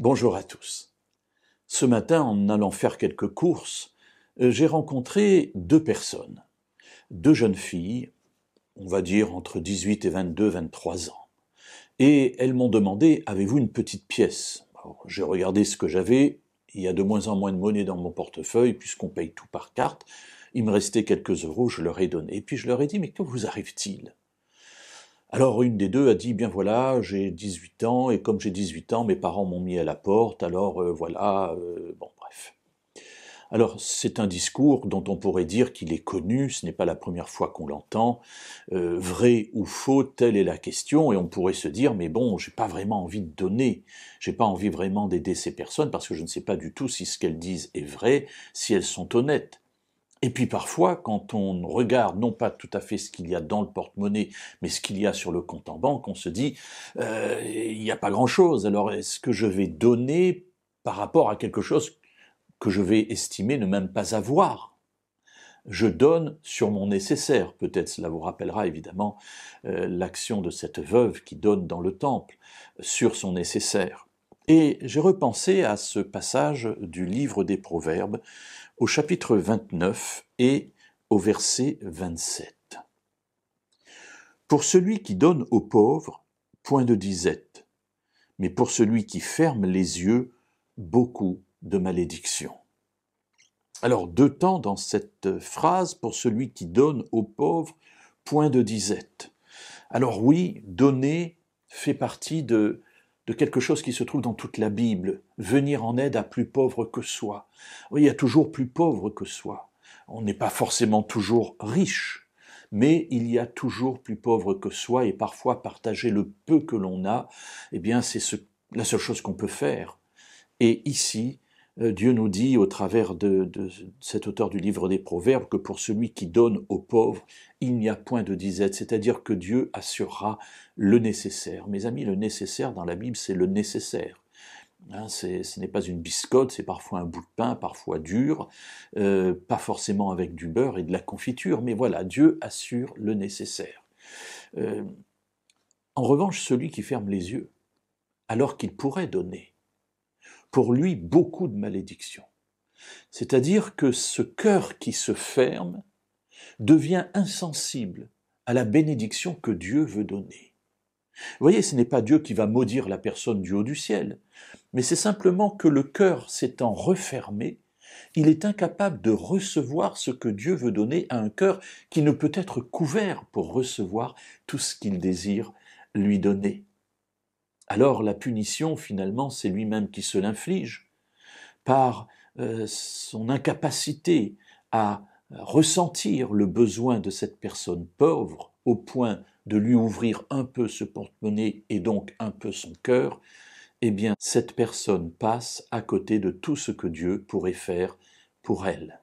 Bonjour à tous. Ce matin, en allant faire quelques courses, j'ai rencontré deux personnes, deux jeunes filles, on va dire entre 18 et 22, 23 ans. Et elles m'ont demandé, avez-vous une petite pièce? Alors, j'ai regardé ce que j'avais, il y a de moins en moins de monnaie dans mon portefeuille, puisqu'on paye tout par carte. Il me restait quelques euros, je leur ai donné. Et puis je leur ai dit, mais que vous arrive-t-il? Alors une des deux a dit, bien voilà, j'ai 18 ans, et comme j'ai 18 ans, mes parents m'ont mis à la porte, alors bon bref. Alors c'est un discours dont on pourrait dire qu'il est connu, ce n'est pas la première fois qu'on l'entend, vrai ou faux, telle est la question, et on pourrait se dire, mais bon, j'ai pas vraiment envie de donner, j'ai pas envie vraiment d'aider ces personnes, parce que je ne sais pas du tout si ce qu'elles disent est vrai, si elles sont honnêtes. Et puis parfois, quand on regarde non pas tout à fait ce qu'il y a dans le porte-monnaie, mais ce qu'il y a sur le compte en banque, on se dit il n'y a pas grand-chose. Alors est-ce que je vais donner par rapport à quelque chose que je vais estimer ne même pas avoir? Je donne sur mon nécessaire. Peut-être cela vous rappellera évidemment l'action de cette veuve qui donne dans le temple sur son nécessaire. Et j'ai repensé à ce passage du livre des Proverbes au chapitre 29 et au verset 27. Pour celui qui donne aux pauvres, point de disette, mais pour celui qui ferme les yeux, beaucoup de malédictions. Alors, deux temps dans cette phrase, pour celui qui donne aux pauvres, point de disette. Alors oui, donner fait partie de quelque chose qui se trouve dans toute la Bible, venir en aide à plus pauvre que soi. Oui, il y a toujours plus pauvre que soi. On n'est pas forcément toujours riche, mais il y a toujours plus pauvre que soi, et parfois partager le peu que l'on a, eh bien c'est la seule chose qu'on peut faire. Et ici, Dieu nous dit au travers de cet auteur du livre des Proverbes que pour celui qui donne aux pauvres, il n'y a point de disette, c'est-à-dire que Dieu assurera le nécessaire. Mes amis, le nécessaire dans la Bible, c'est le nécessaire. Ce n'est pas une biscotte, c'est parfois un bout de pain, parfois dur, pas forcément avec du beurre et de la confiture, mais voilà, Dieu assure le nécessaire. En revanche, celui qui ferme les yeux, alors qu'il pourrait donner, pour lui beaucoup de malédictions. C'est-à-dire que ce cœur qui se ferme devient insensible à la bénédiction que Dieu veut donner. Vous voyez, ce n'est pas Dieu qui va maudire la personne du haut du ciel, mais c'est simplement que le cœur s'étant refermé, il est incapable de recevoir ce que Dieu veut donner à un cœur qui ne peut être couvert pour recevoir tout ce qu'il désire lui donner. Alors la punition, finalement, c'est lui-même qui se l'inflige par son incapacité à ressentir le besoin de cette personne pauvre au point de lui ouvrir un peu ce porte-monnaie et donc un peu son cœur, eh bien cette personne passe à côté de tout ce que Dieu pourrait faire pour elle.